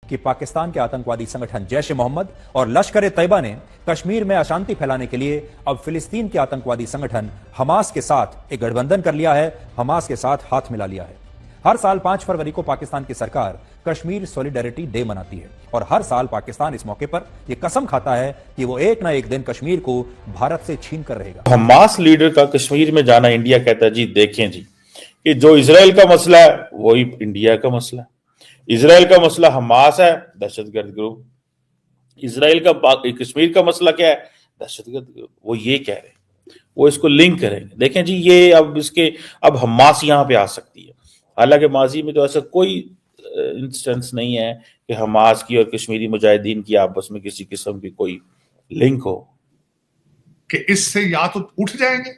कि पाकिस्तान के आतंकवादी संगठन जैश ए मोहम्मद और लश्कर ए तैयबा ने कश्मीर में अशांति फैलाने के लिए अब फिलिस्तीन के आतंकवादी संगठन हमास के साथ एक गठबंधन कर लिया है, हमास के साथ हाथ मिला लिया है। हर साल 5 फरवरी को पाकिस्तान की सरकार कश्मीर सॉलिडेरिटी डे मनाती है और हर साल पाकिस्तान इस मौके पर यह कसम खाता है कि वो एक ना एक दिन कश्मीर को भारत से छीन कर रहेगा। हमास लीडर का कश्मीर में जाना, इंडिया कहता है जी देखें जी कि जो इजराइल का मसला है वही इंडिया का मसला है। इजराइल का मसला हमास है, दहशतगर्द ग्रुप। इजराइल का कश्मीर का मसला क्या है? दहशतगर्द ग्रुप। वो ये कह रहे हैं, वो इसको लिंक करेंगे। देखें जी, ये अब हमास यहां पे आ सकती है। हालांकि माजी में तो ऐसा कोई इंस्टेंस नहीं है कि हमास की और कश्मीरी मुजाहिदीन की आपस में किसी किस्म की कोई लिंक हो, कि इससे या तो उठ जाएंगे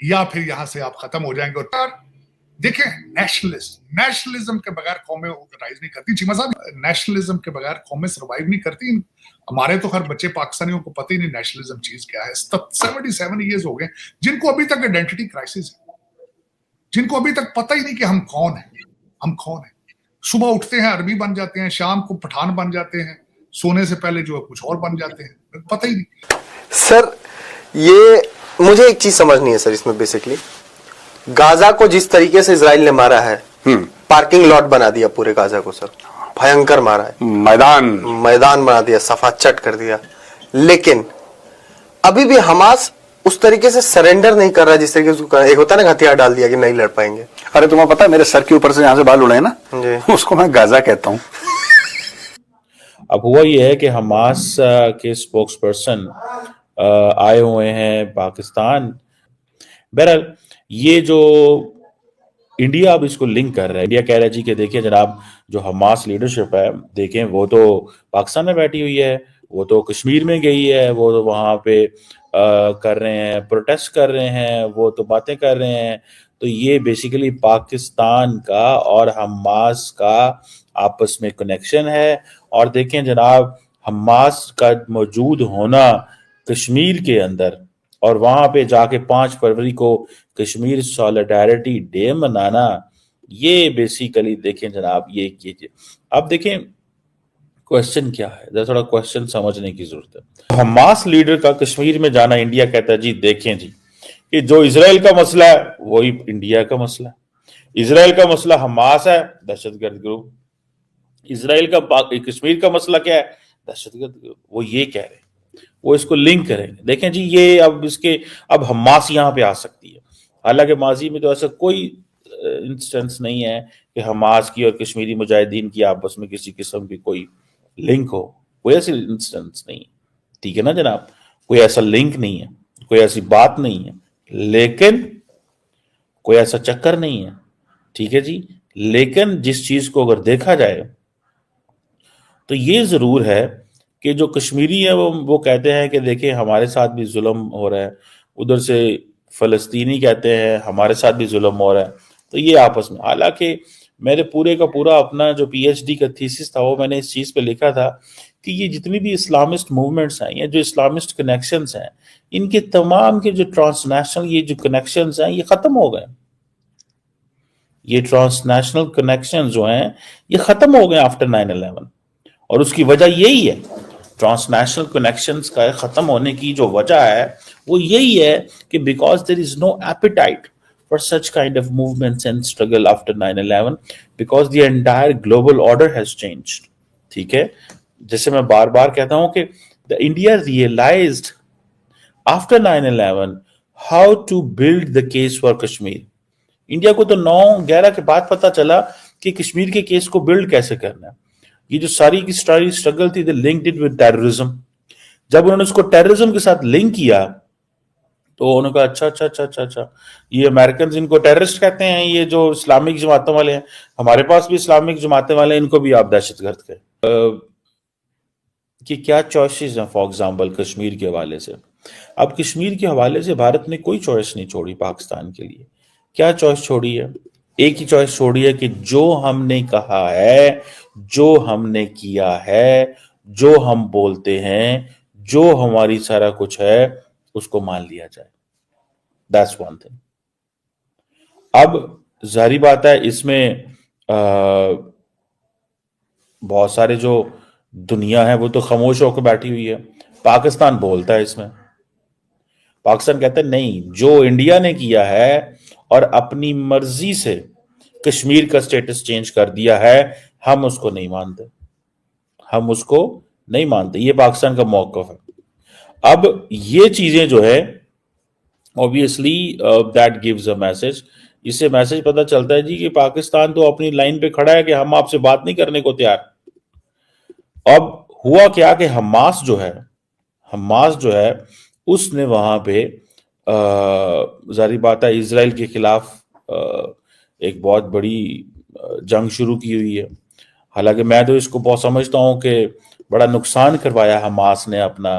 या फिर यहां से आप खत्म हो जाएंगे। और देखें, नेशनलिज्म के बगैर कौमें राइज नहीं करती। चीमा साहब, नेशनलिज्म के बगैर कौमें सर्वाइव नहीं करती। हमारे तो हर बच्चे पाकिस्तानियों को पता ही नहीं नेशनलिज्म चीज क्या है। 77 ईयर्स हो गए जिनको अभी तक आइडेंटिटी क्राइसिस है, जिनको अभी तक पता ही नहीं कि हम कौन हैं। सुबह उठते हैं अरबी बन जाते हैं, शाम को पठान बन जाते हैं, सोने से पहले जो है कुछ और बन जाते हैं, पता ही नहीं। सर, ये मुझे एक चीज समझ नहीं है सर इसमें। बेसिकली गाजा को जिस तरीके से इजराइल ने मारा है, पार्किंग लॉट बना दिया पूरे गाजा को सर, भयंकर मारा है, मैदान बना दिया, सफा चट कर दिया। लेकिन अभी भी हमास उस तरीके से सरेंडर नहीं कर रहा जिस तरीके से एक होता है ना, हथियार डाल दिया कि नहीं लड़ पाएंगे। अरे तुम्हें पता है मेरे सर के ऊपर से यहाँ से बाल उड़े ना, उसको मैं गाजा कहता हूँ। अब हुआ ये है कि हमास के स्पोक्स पर्सन आए हुए हैं पाकिस्तान। बहरहाल ये जो इंडिया अब इसको लिंक कर रहा है, इंडिया कह रहा है जी कि देखिए जनाब, जो हमास लीडरशिप है देखें, वो तो पाकिस्तान में बैठी हुई है, वो तो कश्मीर में गई है, वो तो वहां पे कर रहे हैं, प्रोटेस्ट कर रहे हैं, वो तो बातें कर रहे हैं। तो ये बेसिकली पाकिस्तान का और हमास का आपस में कनेक्शन है। और देखें जनाब, हमास का मौजूद होना कश्मीर के अंदर और वहां पे जाके 5 फरवरी को कश्मीर सॉलिडेरिटी डे मनाना, ये बेसिकली देखें जनाब, ये कीजिए। अब देखें क्वेश्चन क्या है, थोड़ा क्वेश्चन समझने की जरूरत है। हमास लीडर का कश्मीर में जाना, इंडिया कहता है जी देखें जी कि जो इजराइल का मसला है वही इंडिया का मसला है। इजराइल का मसला हमास है, दहशतगर्द ग्रुप। इजराइल का कश्मीर का मसला क्या है? दहशतगर्द ग्रुप। वो ये कह रहे हैं, वो इसको लिंक करेंगे। देखें जी, ये अब हमास यहां पे आ सकती है। हालांकि माजी में तो ऐसा कोई इंस्टेंस नहीं है कि हमास की और कश्मीरी मुजाहिदीन की आपस में किसी किस्म की कोई लिंक हो, कोई ऐसी इंस्टेंस नहीं है। ठीक है ना जनाब, कोई ऐसा लिंक नहीं है, कोई ऐसी बात नहीं है, लेकिन कोई ऐसा चक्कर नहीं है। ठीक है जी, लेकिन जिस चीज को अगर देखा जाए तो ये जरूर है कि जो कश्मीरी है वो कहते हैं कि देखिए हमारे साथ भी जुल्म हो रहा है, उधर से फलस्तीनी कहते हैं हमारे साथ भी जुल्म हो रहा है। तो ये आपस में, हालांकि मेरे पूरे का पूरा अपना जो पीएचडी का थीसिस था वो मैंने इस चीज पे लिखा था कि ये जितनी भी इस्लामिस्ट मूवमेंट्स हैं या जो इस्लामिस्ट कनेक्शंस हैं, इनके तमाम के जो ट्रांसनेशनल ये जो कनेक्शंस हैं ये खत्म हो गए। ये ट्रांसनेशनल कनेक्शन जो हैं ये खत्म हो गए आफ्टर 9/11। और उसकी वजह यही है, ट्रांसनेशनल कनेक्शंस का खत्म होने की जो वजह है वो यही है कि because there is no appetite for such kind of movements and struggle after 9/11 because the entire global order has changed. ठीक है, जैसे मैं बार बार कहता हूं कि the India realized after 9/11 how to build the case for Kashmir. India को तो 9/11 के बाद पता चला कि कश्मीर के केस को बिल्ड कैसे करना है। ये जो सारी की सारी स्ट्रगल थी, लिंक्ड इट विद टेररिज्म। जब उन्होंने उसको टेररिज्म के साथ लिंक किया तो उन्होंने कहा अच्छा, ये अमेरिकन इनको टेररिस्ट कहते हैं, ये जो इस्लामिक जमातों वाले हैं, हमारे पास भी इस्लामिक जमातें वाले हैं, इनको भी आप दहशतगर्द कहें। कि क्या चॉइसेस हैं फॉर एग्जाम्पल कश्मीर के हवाले से। अब कश्मीर के हवाले से भारत ने कोई चॉइस नहीं छोड़ी पाकिस्तान के लिए। क्या चॉइस छोड़ी है? एक ही चॉइस छोड़ी है कि जो हमने कहा है, जो हमने किया है, जो हम बोलते हैं, जो हमारी सारा कुछ है, उसको मान लिया जाए। That's one thing. अब जाहिर बात है इसमें بہت سارے جو دنیا ہے وہ تو خاموش ہو کے بیٹھی ہوئی ہے. پاکستان بولتا ہے اس میں. پاکستان کہتا ہے نہیں, جو انڈیا نے کیا ہے اور اپنی مرضی سے کشمیر کا سٹیٹس چینج کر دیا ہے, ہم اس کو نہیں مانتے, ہم اس کو نہیں مانتے. یہ پاکستان کا موقف ہے. اب یہ چیزیں جو ہے obviously that gives a message. اس سے میسج پتہ چلتا ہے جی کہ پاکستان تو اپنی لائن پہ کھڑا ہے کہ ہم آپ سے بات نہیں کرنے کو تیار. اب ہوا کیا کہ حماس جو ہے اس نے وہاں پہ ظاہری بات ہے اسرائیل کے خلاف ایک بہت بڑی جنگ شروع کی ہوئی ہے. حالانکہ میں تو اس کو بہت سمجھتا ہوں کہ بڑا نقصان کروایا حماس نے اپنا,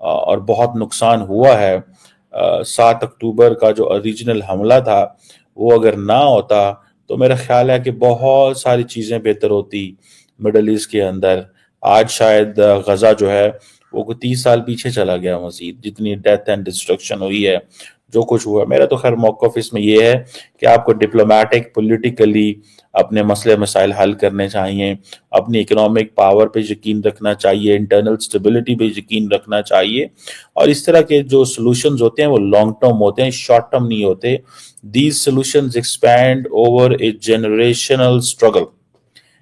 اور بہت نقصان ہوا ہے. 7 اکتوبر کا جو اوریجنل حملہ تھا وہ اگر نہ ہوتا تو میرا خیال ہے کہ بہت ساری چیزیں بہتر ہوتی مڈل ایسٹ کے اندر. آج شاید غزہ جو ہے وہ کوئی 30 سال پیچھے چلا گیا مزید, جتنی ڈیتھ اینڈ ڈسٹرکشن ہوئی ہے, جو کچھ ہوا. میرا تو خیر موقف اس میں یہ ہے کہ آپ کو ڈپلومیٹک پولیٹیکلی اپنے مسئلے مسائل حل کرنے چاہیے, اپنی اکنامک پاور پہ یقین رکھنا چاہیے, انٹرنل سٹیبلٹی پہ یقین رکھنا چاہیے, اور اس طرح کے جو سلوشنز ہوتے ہیں وہ لانگ ٹرم ہوتے ہیں, شارٹ ٹرم نہیں ہوتے. These solutions expand over a generational struggle.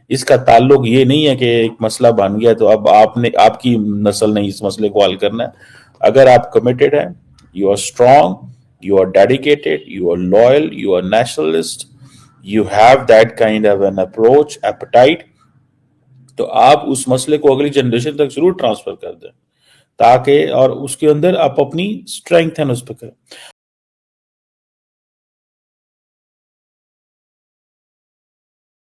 اس کا تعلق یہ نہیں ہے کہ ایک مسئلہ بن گیا تو اب آپ کی نسل نے اس مسئلے کو حل کرنا ہے. اگر آپ کمیٹڈ ہیں, you are strong, you are dedicated, you are loyal, you are nationalist, you have that kind of an approach, appetite, تو آپ اس مسئلے کو اگلی جنریشن تک ضرور ٹرانسفر کر دیں, تاکہ اور اس کے اندر آپ اپنی اسٹرینگتھ اس پہ کریں.